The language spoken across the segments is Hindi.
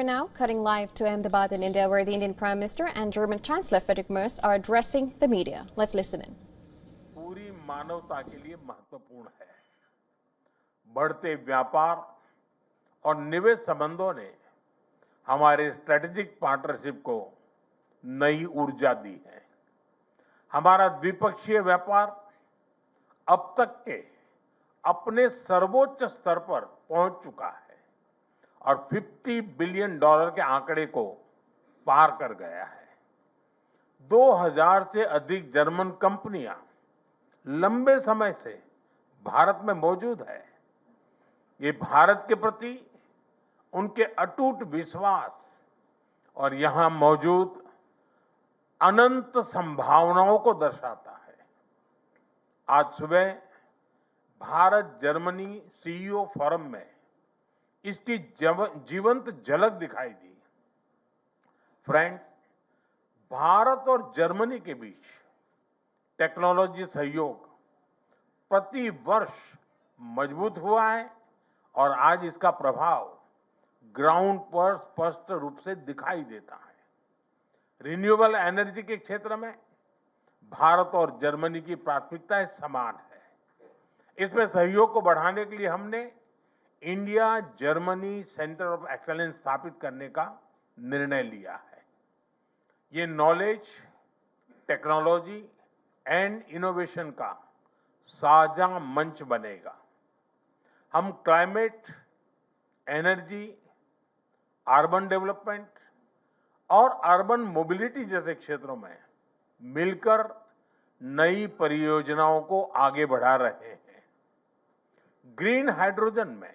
now, cutting live to Ahmedabad in India, where the Indian Prime Minister and German Chancellor Friedrich Merz are addressing the media. Let's listen in. पूरी मानवता के लिए महत्वपूर्ण है। बढ़ते व्यापार और निवेश संबंधों ने हमारे स्ट्रेटेजिक पार्टनरशिप को नई ऊर्जा दी है। हमारा द्विपक्षीय व्यापार अब तक के अपने सर्वोच्च स्तर पर पहुंच चुका है और $50 बिलियन के आंकड़े को पार कर गया है। 2000 से अधिक जर्मन कंपनियां लंबे समय से भारत में मौजूद है। ये भारत के प्रति उनके अटूट विश्वास और यहां मौजूद अनंत संभावनाओं को दर्शाता है। आज सुबह भारत जर्मनी सीईओ फोरम में इसकी जीवंत झलक दिखाई दी। फ्रेंड्स, भारत और जर्मनी के बीच टेक्नोलॉजी सहयोग प्रति वर्ष मजबूत हुआ है और आज इसका प्रभाव ग्राउंड पर स्पष्ट रूप से दिखाई देता है। रिन्यूएबल एनर्जी के क्षेत्र में भारत और जर्मनी की प्राथमिकताएं समान है। इसमें सहयोग को बढ़ाने के लिए हमने India Germany centre of excellence स्थापित करने का निर्णय लिया है। ये नॉलेज, टेक्नोलॉजी एंड इनोवेशन का साझा मंच बनेगा। हम क्लाइमेट, एनर्जी, अर्बन डेवलपमेंट और अर्बन मोबिलिटी जैसे क्षेत्रों में मिलकर नई परियोजनाओं को आगे बढ़ा रहे हैं। ग्रीन हाइड्रोजन में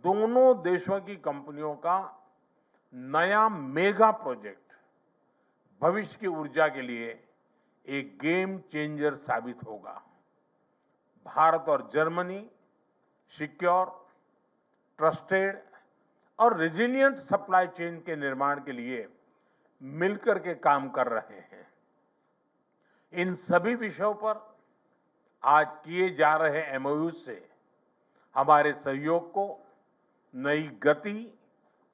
दोनों देशों की कंपनियों का नया मेगा प्रोजेक्ट भविष्य की ऊर्जा के लिए एक गेम चेंजर साबित होगा। भारत और जर्मनी सिक्योर, ट्रस्टेड और रेजिलिएंट सप्लाई चेन के निर्माण के लिए मिलकर के काम कर रहे हैं। इन सभी विषयों पर आज किए जा रहे एमओयू से हमारे सहयोग को नई गति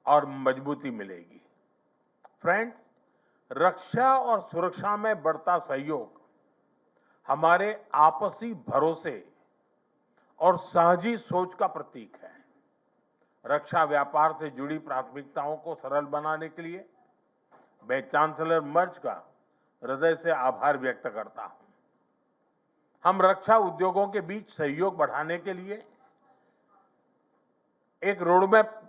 और मजबूती मिलेगी। फ्रेंड्स, रक्षा और सुरक्षा में बढ़ता सहयोग हमारे आपसी भरोसे और साझी सोच का प्रतीक है। रक्षा व्यापार से जुड़ी प्राथमिकताओं को सरल बनाने के लिए मैं चांसलर मर्ज का हृदय से आभार व्यक्त करता हूं। हम रक्षा उद्योगों के बीच सहयोग बढ़ाने के लिए एक रोडमैप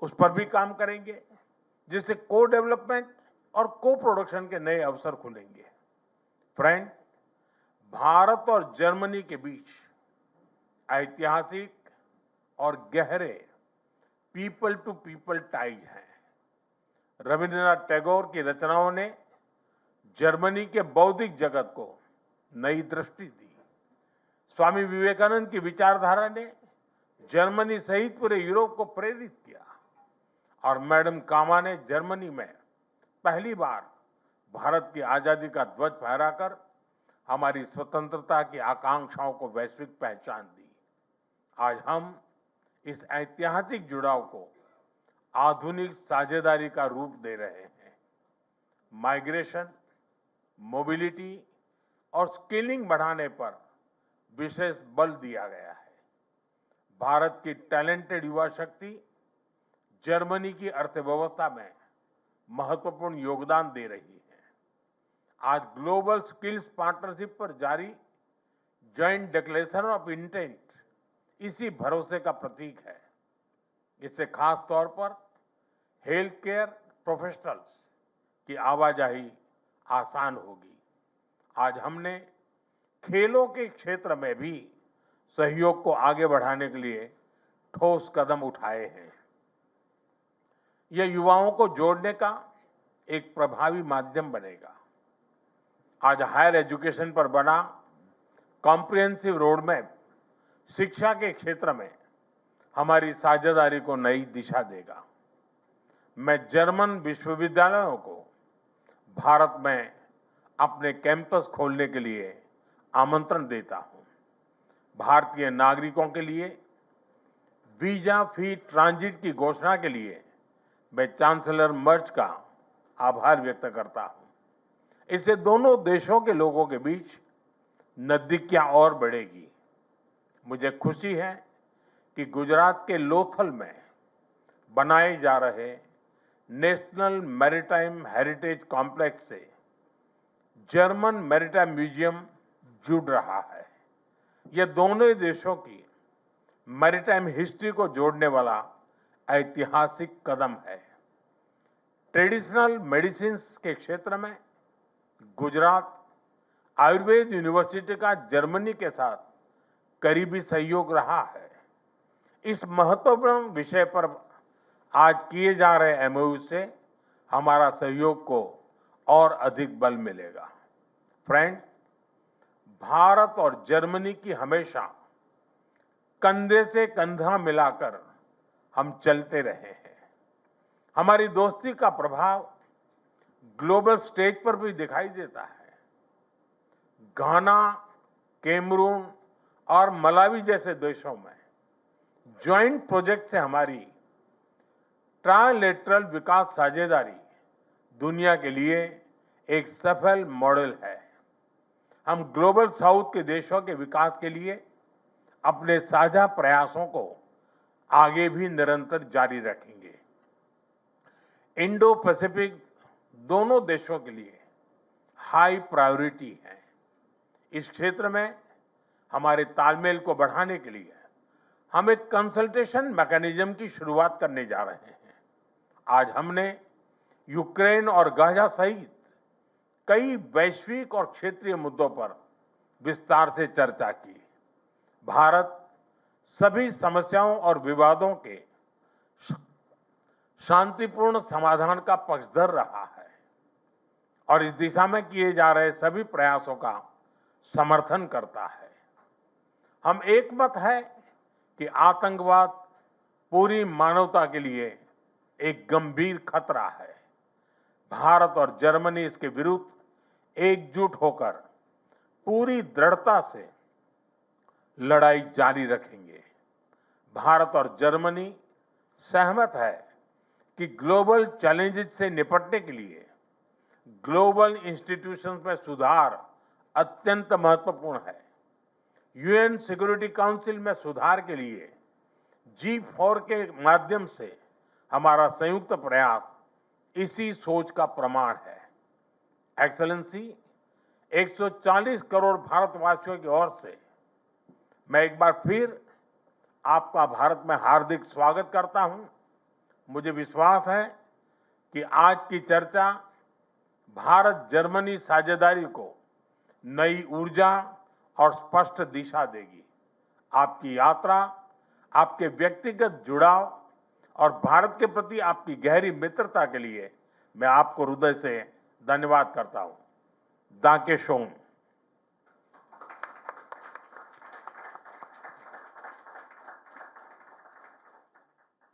उस पर भी काम करेंगे, जिससे को डेवलपमेंट और को प्रोडक्शन के नए अवसर खुलेंगे। फ्रेंड्स, भारत और जर्मनी के बीच ऐतिहासिक और गहरे पीपल टू पीपल टाइज हैं। रविंद्रनाथ टैगोर की रचनाओं ने जर्मनी के बौद्धिक जगत को नई दृष्टि दी। स्वामी विवेकानंद की विचारधारा ने जर्मनी सहित पूरे यूरोप को प्रेरित किया और मैडम कामा ने जर्मनी में पहली बार भारत की आजादी का ध्वज फहराकर हमारी स्वतंत्रता की आकांक्षाओं को वैश्विक पहचान दी। आज हम इस ऐतिहासिक जुड़ाव को आधुनिक साझेदारी का रूप दे रहे हैं। माइग्रेशन, मोबिलिटी और स्किलिंग बढ़ाने पर विशेष बल दिया गया है। भारत की टैलेंटेड युवा शक्ति जर्मनी की अर्थव्यवस्था में महत्वपूर्ण योगदान दे रही है। आज ग्लोबल स्किल्स पार्टनरशिप पर जारी जॉइंट डिक्लेरेशन ऑफ इंटेंट इसी भरोसे का प्रतीक है। इससे खास तौर पर हेल्थ केयर प्रोफेशनल्स की आवाजाही आसान होगी। आज हमने खेलों के क्षेत्र में भी सहयोग को आगे बढ़ाने के लिए ठोस कदम उठाए हैं। यह युवाओं को जोड़ने का एक प्रभावी माध्यम बनेगा। आज हायर एजुकेशन पर बना कॉम्प्रिहेंसिव रोडमैप शिक्षा के क्षेत्र में हमारी साझेदारी को नई दिशा देगा। मैं जर्मन विश्वविद्यालयों को भारत में अपने कैंपस खोलने के लिए आमंत्रण देता हूं। भारतीय नागरिकों के लिए वीजा फ्री ट्रांजिट की घोषणा के लिए मैं चांसलर मर्ज का आभार व्यक्त करता हूं। इससे दोनों देशों के लोगों के बीच नजदीकियां और बढ़ेगी। मुझे खुशी है कि गुजरात के लोथल में बनाए जा रहे नेशनल मैरीटाइम हेरिटेज कॉम्प्लेक्स से जर्मन मैरीटाइम म्यूजियम जुड़ रहा है। यह दोनों देशों की मैरीटाइम हिस्ट्री को जोड़ने वाला ऐतिहासिक कदम है। ट्रेडिशनल मेडिसिन्स के क्षेत्र में गुजरात आयुर्वेद यूनिवर्सिटी का जर्मनी के साथ करीबी सहयोग रहा है। इस महत्वपूर्ण विषय पर आज किए जा रहे एमओयू से हमारा सहयोग को और अधिक बल मिलेगा। फ्रेंड्स, भारत और जर्मनी की हमेशा कंधे से कंधा मिलाकर हम चलते रहे हैं। हमारी दोस्ती का प्रभाव ग्लोबल स्टेज पर भी दिखाई देता है। घाना, कैमरून और मलावी जैसे देशों में ज्वाइंट प्रोजेक्ट से हमारी ट्राइलेटरल विकास साझेदारी दुनिया के लिए एक सफल मॉडल है। हम ग्लोबल साउथ के देशों के विकास के लिए अपने साझा प्रयासों को आगे भी निरंतर जारी रखेंगे। इंडो पैसिफिक दोनों देशों के लिए हाई प्रायोरिटी है। इस क्षेत्र में हमारे तालमेल को बढ़ाने के लिए हम एक कंसल्टेशन मैकेनिज्म की शुरुआत करने जा रहे हैं। आज हमने यूक्रेन और गाजा सहित कई वैश्विक और क्षेत्रीय मुद्दों पर विस्तार से चर्चा की। भारत सभी समस्याओं और विवादों के शांतिपूर्ण समाधान का पक्षधर रहा है और इस दिशा में किए जा रहे सभी प्रयासों का समर्थन करता है। हम एक मत है कि आतंकवाद पूरी मानवता के लिए एक गंभीर खतरा है। भारत और जर्मनी इसके विरुद्ध एकजुट होकर पूरी दृढ़ता से लड़ाई जारी रखेंगे। भारत और जर्मनी सहमत है कि ग्लोबल चैलेंजेस से निपटने के लिए ग्लोबल इंस्टीट्यूशंस में सुधार अत्यंत महत्वपूर्ण है। यूएन सिक्योरिटी काउंसिल में सुधार के लिए G4 के माध्यम से हमारा संयुक्त प्रयास इसी सोच का प्रमाण है। एक्सेलेंसी, 140 करोड़ भारतवासियों की ओर से मैं एक बार फिर आपका भारत में हार्दिक स्वागत करता हूं। मुझे विश्वास है कि आज की चर्चा भारत जर्मनी साझेदारी को नई ऊर्जा और स्पष्ट दिशा देगी। आपकी यात्रा, आपके व्यक्तिगत जुड़ाव और भारत के प्रति आपकी गहरी मित्रता के लिए मैं आपको हृदय से धन्यवाद करता हूं। दांके शोन।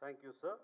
Thank you, sir.